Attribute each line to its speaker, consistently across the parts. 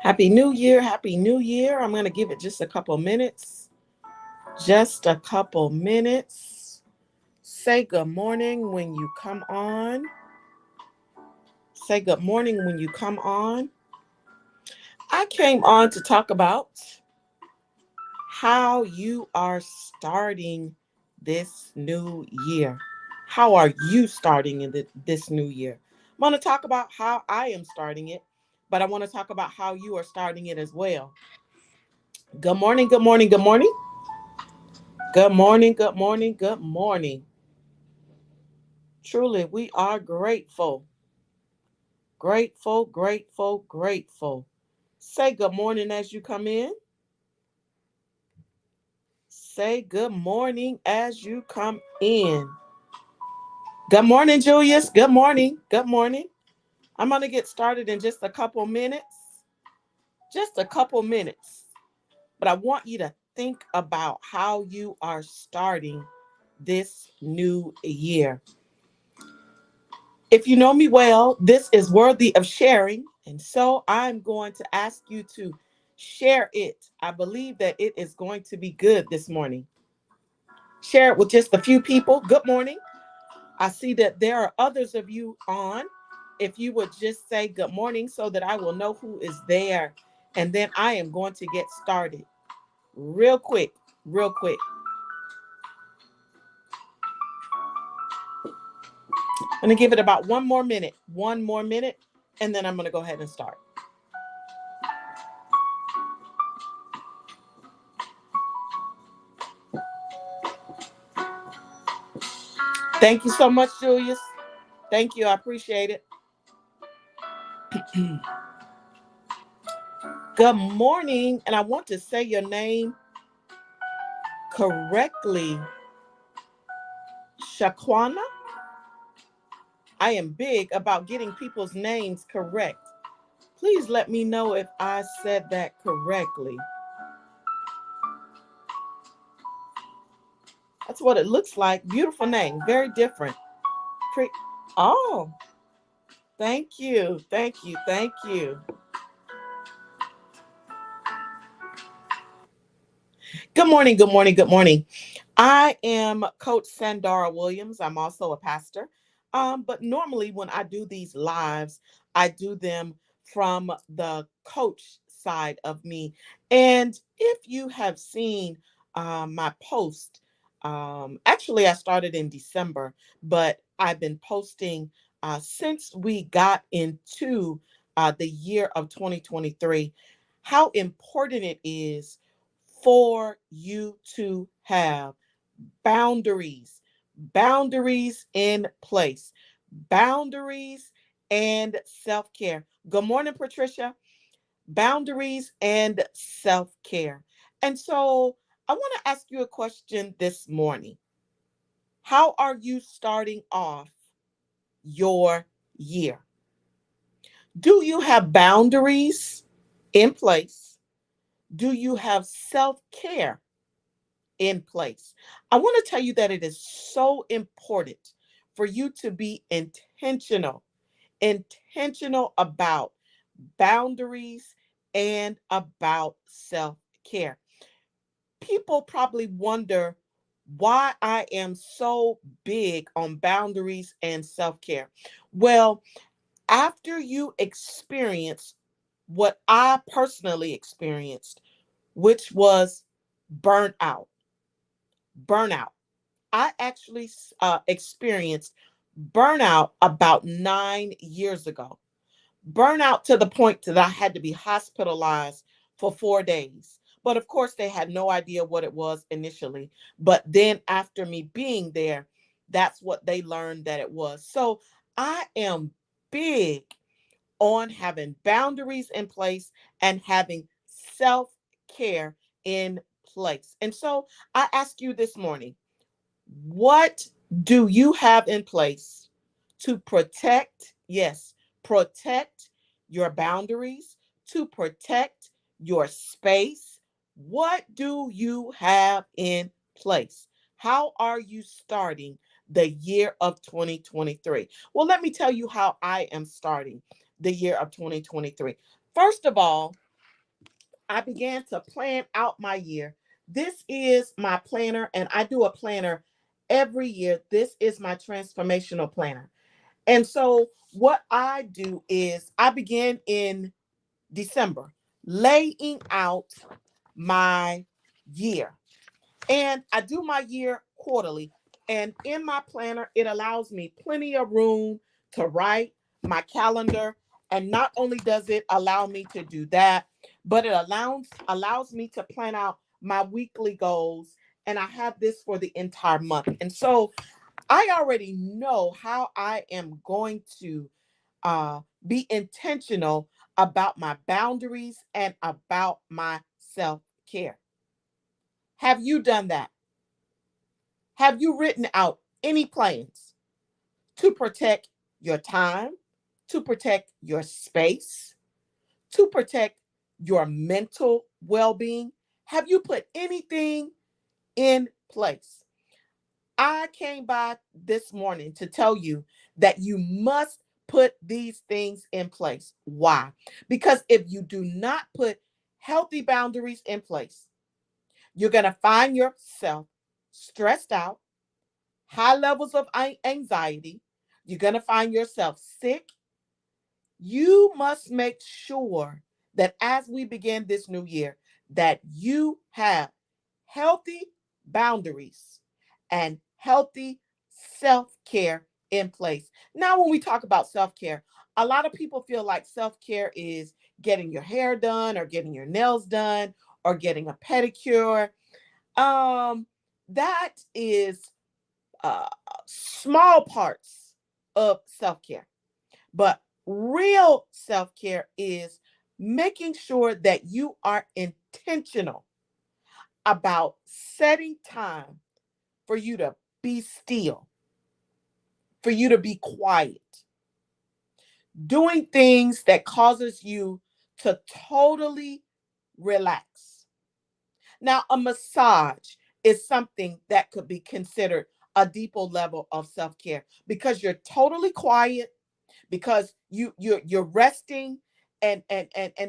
Speaker 1: Happy New Year. Happy New Year. I'm going to give it just a couple minutes. Just a couple minutes. Say good morning when you come on. Say good morning when you come on. I came on to talk about how you are starting this new year. How are you starting in this new year? I'm going to talk about how I am starting it, but I want to talk about how you are starting it as well. Good morning, good morning, good morning. Good morning, good morning, good morning. Truly, we are grateful. Grateful, grateful, grateful. Say good morning as you come in. Say good morning as you come in. Good morning, Julius. Good morning. Good morning. I'm going to get started in just a couple minutes. Just a couple minutes. But I want you to think about how you are starting this new year. If you know me well, this is worthy of sharing. And so I'm going to ask you to share it. I believe that it is going to be good this morning. Share it with just a few people. Good morning. I see that there are others of you on. If you would just say good morning so that I will know who is there. And then I am going to get started real quick, real quick. I'm going to give it about one more minute, and then I'm going to go ahead and start. Thank you so much, Julius. Thank you. I appreciate it. Good morning. And I want to say your name correctly. Shaquana. I am big about getting people's names correct. Please let me know if I said that correctly. That's what it looks like. Beautiful name. Very different. Oh, thank you. Thank you. Thank you. Good morning. Good morning. Good morning. I am Coach Sandara Williams. I'm also a pastor. But normally when I do these lives, I do them from the coach side of me. And if you have seen my post, actually I started in December, but I've been posting since we got into the year of 2023, how important it is for you to have boundaries, boundaries in place, boundaries and self care. Good morning, Patricia. Boundaries and self care. And so I want to ask you a question this morning. How are you starting off your year? Do you have boundaries in place? Do you have self care in place? I want to tell you that it is so important for you to be intentional about boundaries and about self care. People probably wonder why I am so big on boundaries and self care. Well, after you experience what I personally experienced, which was burnout, burnout. I actually experienced burnout about 9 years ago. Burnout to the point that I had to be hospitalized for 4 days. But of course, they had no idea what it was initially. But then after me being there, that's what they learned that it was. So I am big on having boundaries in place and having self care in place. And so I ask you this morning, what do you have in place to protect, yes, protect your boundaries, to protect your space? What do you have in place? How are you starting the year of 2023? Well, let me tell you how I am starting the year of 2023. First of all, I began to plan out my year. This is my planner, and I do a planner every year. This is my transformational planner. And so, what I do is I begin in December, laying out my year. And I do my year quarterly. And in my planner, it allows me plenty of room to write my calendar. And not only does it allow me to do that, but it allows me to plan out my weekly goals. And I have this for the entire month. And so I already know how I am going to be intentional about my boundaries and about my self care. Have you done that? Have you written out any plans to protect your time, to protect your space, to protect your mental well being? Have you put anything in place? I came by this morning to tell you that you must put these things in place. Why? Because if you do not put healthy boundaries in place, you're going to find yourself stressed out, high levels of anxiety. You're going to find yourself sick. You must make sure that as we begin this new year, that you have healthy boundaries and healthy self-care in place. Now, when we talk about self-care, a lot of people feel like self-care is getting your hair done or getting your nails done or getting a pedicure. That is uh, small parts of self care. But real self care is making sure that you are intentional about setting time for you to be still, for you to be quiet, doing things that causes you to totally relax. Now, a massage is something that could be considered a deeper level of self-care because you're totally quiet, because you're resting, and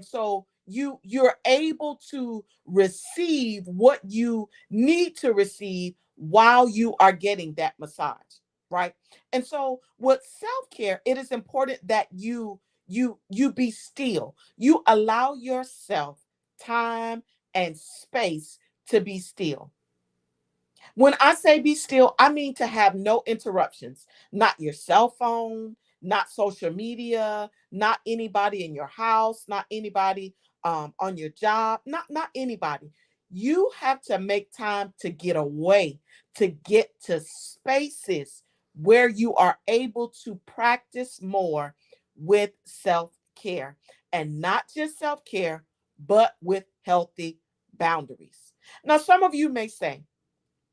Speaker 1: so you're able to receive what you need to receive while you are getting that massage, right? And so with self-care, it is important that you be still. You allow yourself time and space to be still. When I say be still, I mean to have no interruptions, not your cell phone, not social media, not anybody in your house, not anybody on your job, not anybody. You have to make time to get away, to get to spaces where you are able to practice more with self-care, and not just self-care, but with healthy boundaries. Now, some of you may say,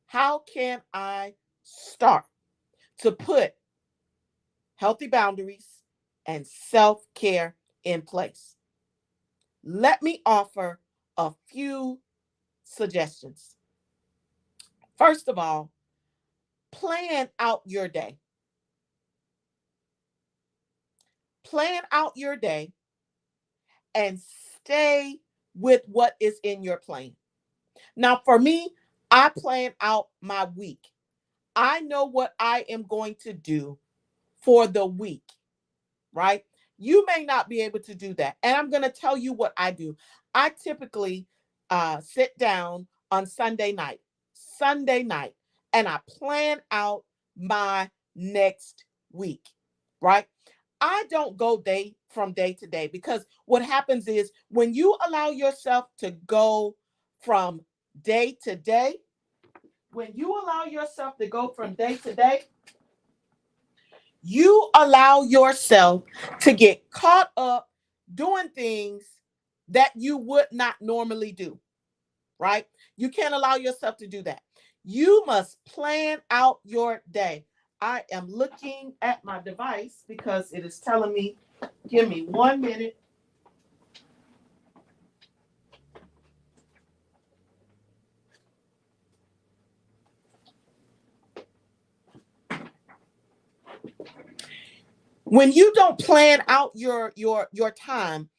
Speaker 1: how can I start to put healthy boundaries and self care in place? Let me offer a few suggestions. First of all, plan out your day. Plan out your day and stay with what is in your plan. Now, for me, I plan out my week. I know what I am going to do for the week, right? You may not be able to do that. And I'm going to tell you what I do. I typically sit down on Sunday night, and I plan out my next week, right? I don't go day from day to day, because what happens is when you allow yourself to go from day to day, when you allow yourself to go from day to day, you allow yourself to get caught up doing things that you would not normally do, right? You can't allow yourself to do that. You must plan out your day. I am looking at my device because it is telling me, give me 1 minute. When you don't plan out your time,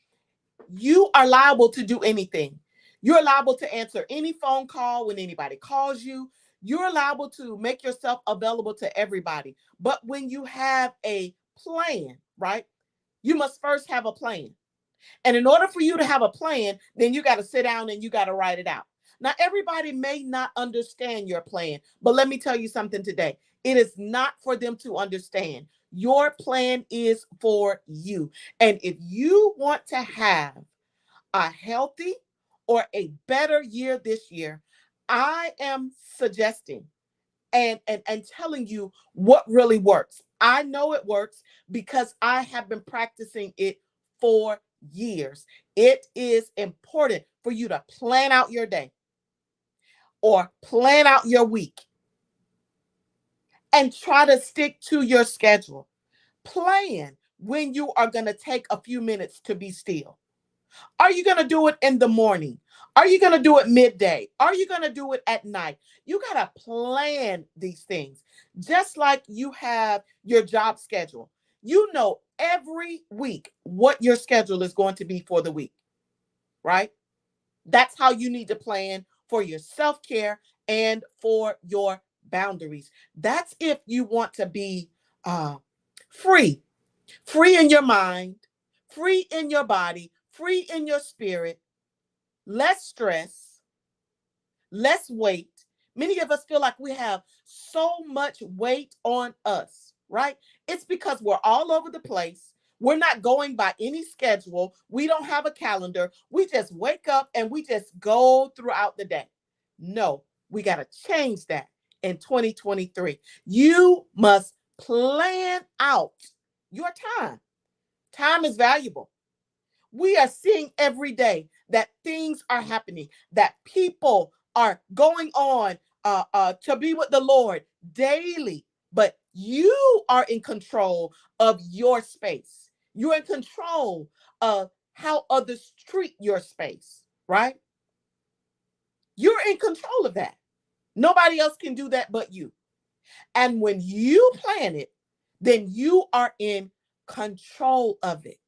Speaker 1: You are liable to do anything. You're liable to answer any phone call when anybody calls you. You're liable to make yourself available to everybody. But when you have a plan, right? You must first have a plan. And in order for you to have a plan, then you got to sit down and you got to write it out. Now, everybody may not understand your plan, but let me tell you something today. It is not for them to understand. Your plan is for you. And if you want to have a healthy or a better year this year, I am suggesting and telling you what really works. I know it works because I have been practicing it for years. It is important for you to plan out your day or plan out your week and try to stick to your schedule. Plan when you are going to take a few minutes to be still. Are you going to do it in the morning? Are you going to do it midday? Are you going to do it at night? You got to plan these things. Just like you have your job schedule. You know every week what your schedule is going to be for the week, right? That's how you need to plan for your self-care and for your boundaries. That's if you want to be uh, free, free in your mind, free in your body, free in your spirit, less stress, less weight. Many of us feel like we have so much weight on us, right? It's because we're all over the place. We're not going by any schedule. We don't have a calendar. We just wake up and we just go throughout the day. No, we got to change that in 2023. You must plan out your time. Time is valuable. We are seeing every day that things are happening, that people are going on to be with the Lord daily, but you are in control of your space. You're in control of how others treat your space, right? You're in control of that. Nobody else can do that but you. And when you plan it, then you are in control of it.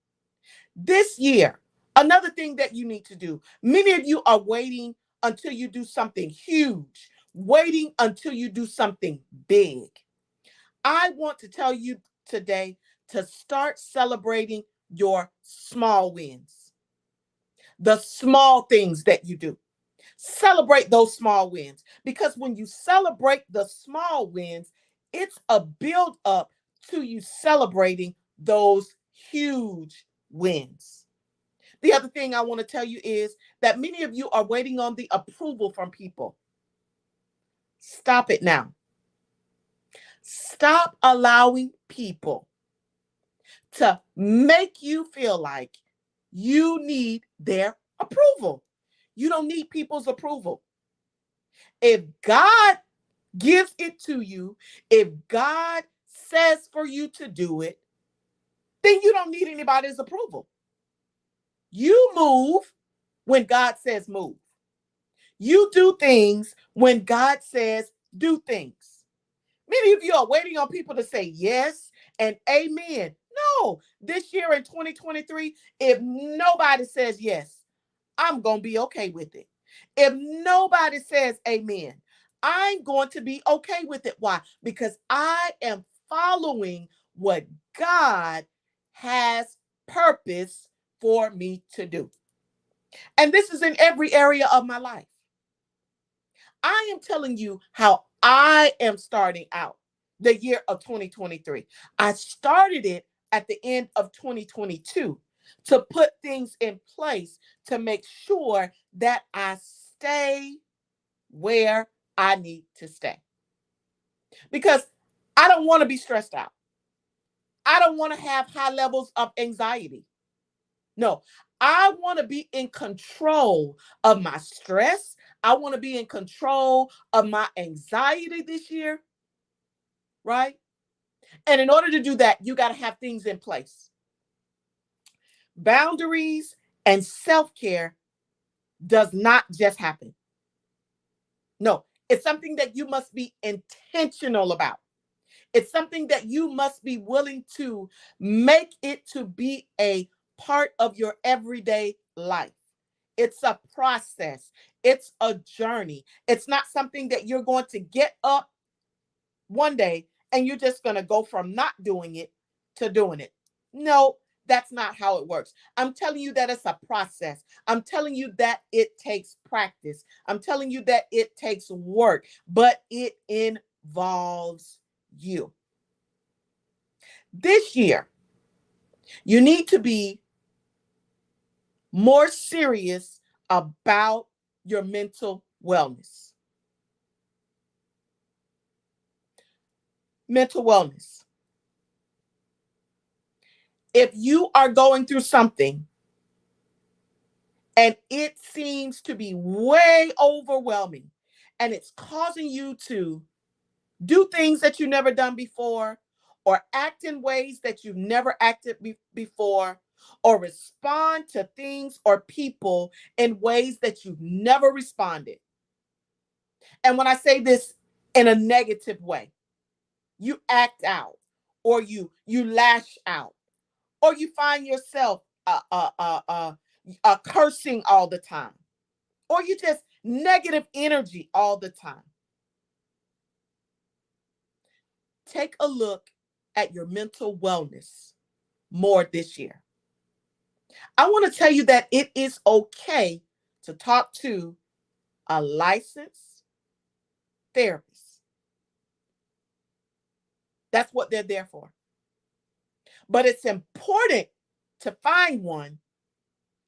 Speaker 1: This year, another thing that you need to do, many of you are waiting until you do something huge, waiting until you do something big. I want to tell you today to start celebrating your small wins, the small things that you do. Celebrate those small wins because when you celebrate the small wins, it's a build up to you celebrating those huge wins. The other thing I want to tell you is that many of you are waiting on the approval from people. Stop it now. Stop allowing people to make you feel like you need their approval. You don't need people's approval. If God gives it to you, if God says for you to do it, then you don't need anybody's approval. You move when God says move. You do things when God says do things. Many of you are waiting on people to say yes and amen. No, this year in 2023, if nobody says yes, I'm going to be okay with it. If nobody says amen, I'm going to be okay with it. Why? Because I am following what God has purpose for me to do. And this is in every area of my life. I am telling you how I am starting out the year of 2023. I started it at the end of 2022 to put things in place to make sure that I stay where I need to stay. Because I don't want to be stressed out. I don't want to have high levels of anxiety. No, I want to be in control of my stress. I want to be in control of my anxiety this year, right? And in order to do that, you got to have things in place. Boundaries and self-care does not just happen. No, it's something that you must be intentional about. It's something that you must be willing to make it to be a part of your everyday life. It's a process. It's a journey. It's not something that you're going to get up one day and you're just going to go from not doing it to doing it. No, that's not how it works. I'm telling you that it's a process. I'm telling you that it takes practice. I'm telling you that it takes work, but it involves you. This year, you need to be more serious about your mental wellness. Mental wellness. If you are going through something and it seems to be way overwhelming and it's causing you to do things that you've never done before, or act in ways that you've never acted before, or respond to things or people in ways that you've never responded. And when I say this in a negative way, you act out, or you lash out, or you find yourself cursing all the time, or you just negative energy all the time. Take a look at your mental wellness more this year. I want to tell you that it is okay to talk to a licensed therapist. That's what they're there for. But it's important to find one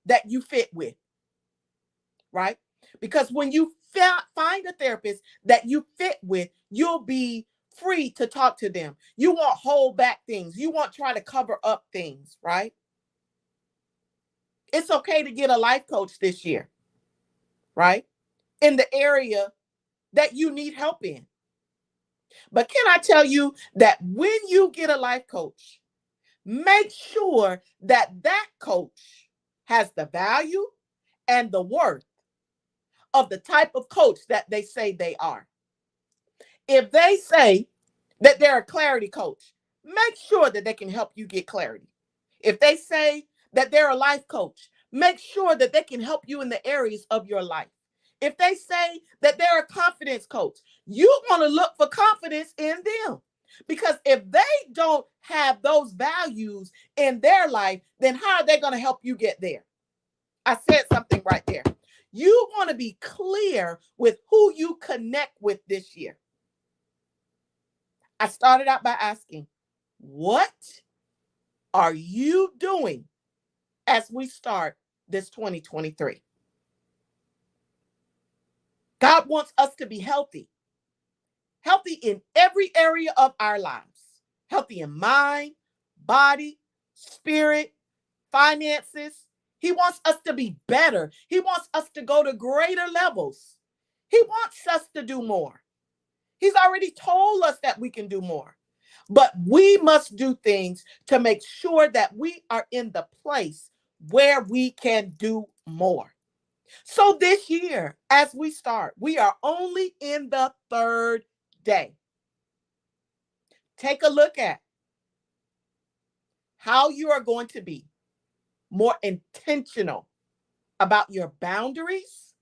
Speaker 1: that you fit with, right? Because when you find a therapist that you fit with, you'll be free to talk to them. You won't hold back things. You won't try to cover up things, right? It's okay to get a life coach this year, right? In the area that you need help in. But can I tell you that when you get a life coach, make sure that that coach has the value and the worth of the type of coach that they say they are. If they say that they're a clarity coach, make sure that they can help you get clarity. If they say that they're a life coach, make sure that they can help you in the areas of your life. If they say that they're a confidence coach, you want to look for confidence in them. Because if they don't have those values in their life, then how are they going to help you get there? I said something right there. You want to be clear with who you connect with this year. I started out by asking, what are you doing as we start this 2023? God wants us to be healthy in every area of our lives, healthy in mind, body, spirit, finances. He wants us to be better. He wants us to go to greater levels. He wants us to do more. He's already told us that we can do more. But we must do things to make sure that we are in the place where we can do more. So this year, as we start, we are only in the third day. Take a look at how you are going to be more intentional about your boundaries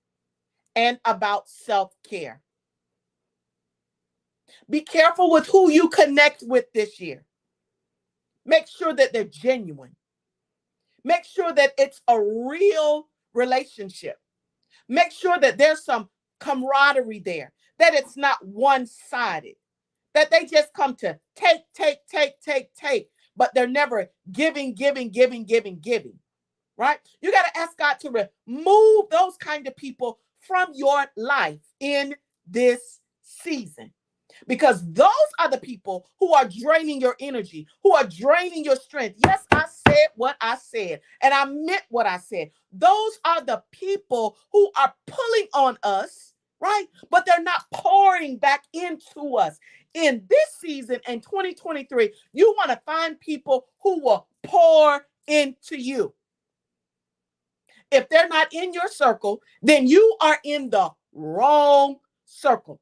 Speaker 1: and about self-care. Be careful with who you connect with this year. Make sure that they're genuine. Make sure that it's a real relationship. Make sure that there's some camaraderie there, that it's not one-sided, that they just come to take, but they're never giving, right? You got to ask God to remove those kind of people from your life in this season. Because those are the people who are draining your energy, who are draining your strength. Yes, I said what I said, and I meant what I said. Those are the people who are pulling on us, right? But they're not pouring back into us. In this season, in 2023, you want to find people who will pour into you. If they're not in your circle, then you are in the wrong circle.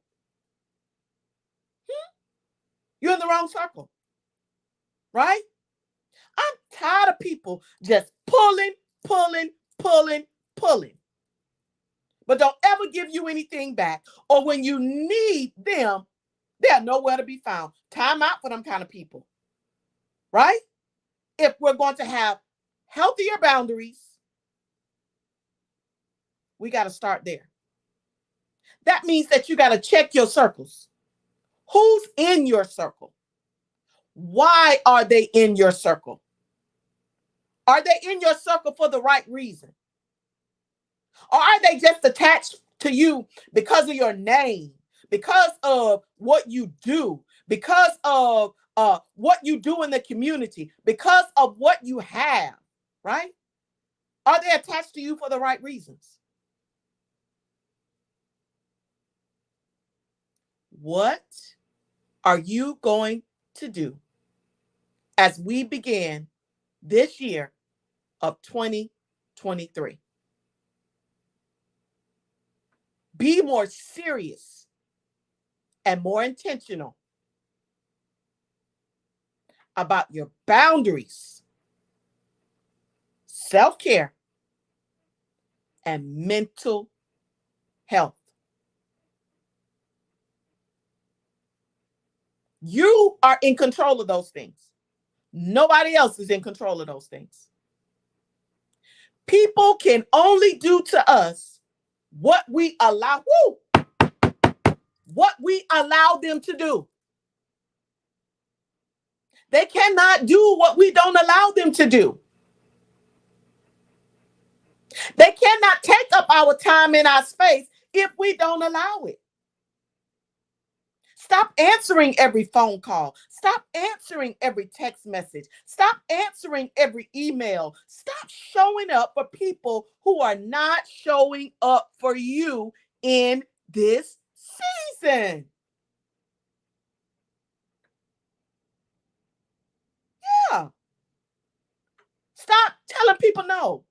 Speaker 1: You're in the wrong circle, right? I'm tired of people just pulling pulling. But don't ever give you anything back. Or when you need them, they're nowhere to be found. Time out for them kind of people, right? If we're going to have healthier boundaries, we got to start there. That means that you got to check your circles. Who's in your circle? Why are they in your circle? Are they in your circle for the right reason? Or are they just attached to you because of your name, because of what you do, because of what you do in the community, because of what you have, right? Are they attached to you for the right reasons? What are you going to do as we begin this year of 2023? Be more serious and more intentional about your boundaries, self-care, and mental health. You are in control of those things. Nobody else is in control of those things. People can only do to us what we allow them to do. They cannot do what we don't allow them to do. They cannot take up our time and our space if we don't allow it. Stop answering every phone call. Stop answering every text message. Stop answering every email. Stop showing up for people who are not showing up for you in this season. Yeah. Stop telling people no.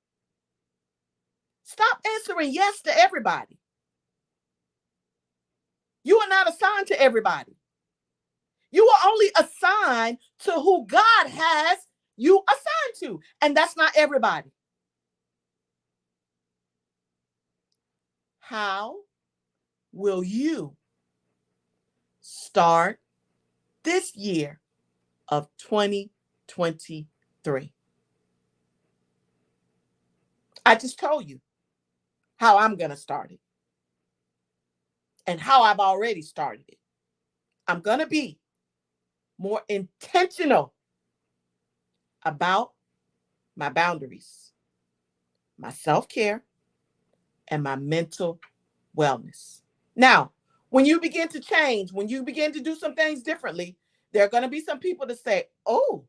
Speaker 1: Stop answering yes to everybody. You are not assigned to everybody. You are only assigned to who God has you assigned to, and that's not everybody. How will you start this year of 2023? I just told you how I'm going to start it and how I've already started it. I'm going to be more intentional about my boundaries, my self-care, and my mental wellness. Now, when you begin to change, when you begin to do some things differently, there are going to be some people that say, oh,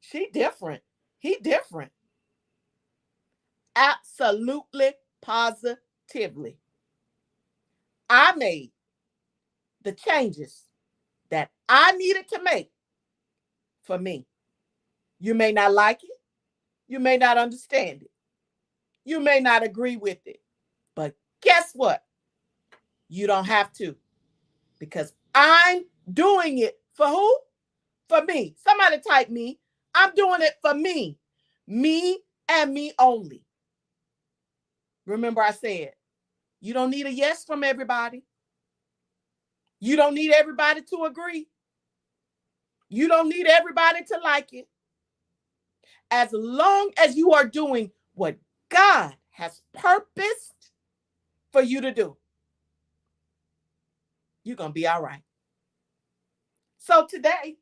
Speaker 1: she different. He different. Absolutely, positively. I made the changes that I needed to make for me. You may not like it. You may not understand it. You may not agree with it. But guess what? You don't have to, because I'm doing it for who? For me. Somebody type me. I'm doing it for me. Me and me only. Remember I said, you don't need a yes from everybody. You don't need everybody to agree. You don't need everybody to like it. As long as you are doing what God has purposed for you to do, you're going to be all right. So today,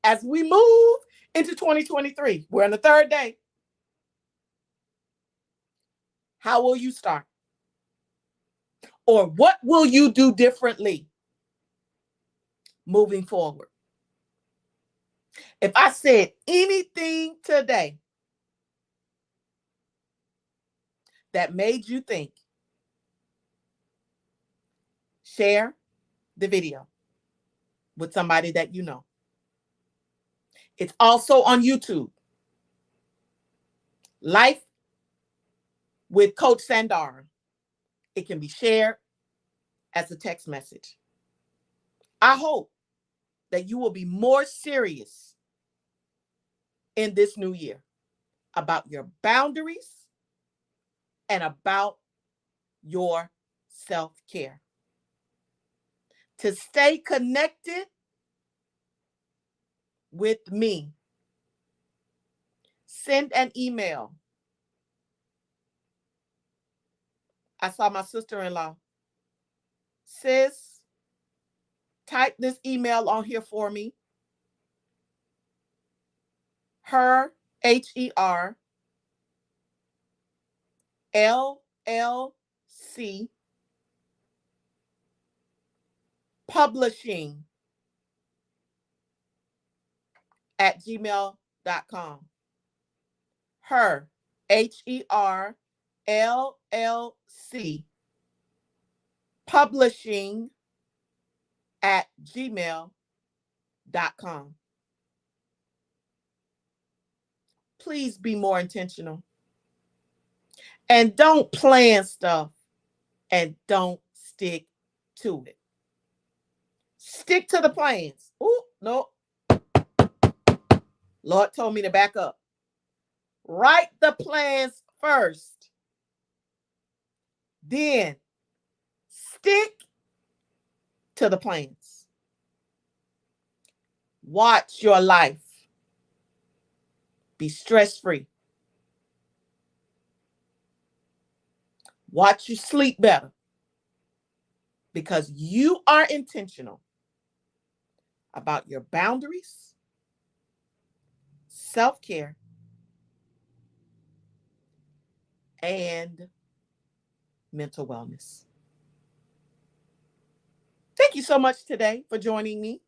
Speaker 1: as we move into 2023, we're on the third day. How will you start? Or what will you do differently moving forward? If I said anything today that made you think, share the video with somebody that you know. It's also on YouTube. Life with Coach Sandara. It can be shared as a text message. I hope that you will be more serious in this new year. about your boundaries and about your self-care. To stay connected with me, send an email. I saw my sister-in-law. Sis, type this email on here for me. Her, HER, LLC, publishing at gmail.com. Her, HER, LLC, publishing at gmail.com. Please be more intentional. And don't plan stuff and don't stick to it. Stick to the plans. Oh, no. Lord told me to back up. Write the plans first. Then stick to the plans. Watch your life be stress-free. Watch you sleep better because you are intentional about your boundaries, self-care, and mental wellness. Thank you so much today for joining me,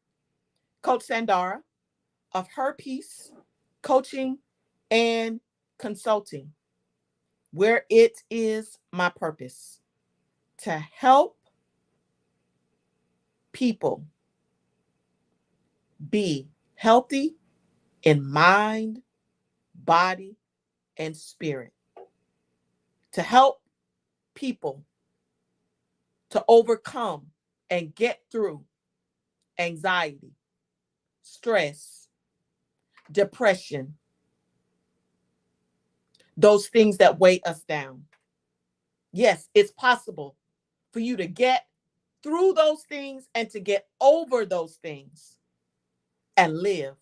Speaker 1: Coach Sandara of Her Peace Coaching and Consulting, where it is my purpose to help people be healthy in mind, body, and spirit. To help people to overcome and get through anxiety, stress, depression, those things that weigh us down. Yes, it's possible for you to get through those things and to get over those things and live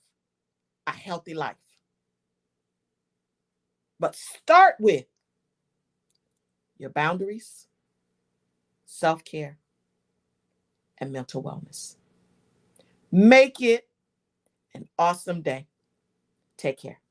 Speaker 1: a healthy life. But start with your boundaries, self-care, and mental wellness. Make it an awesome day. Take care.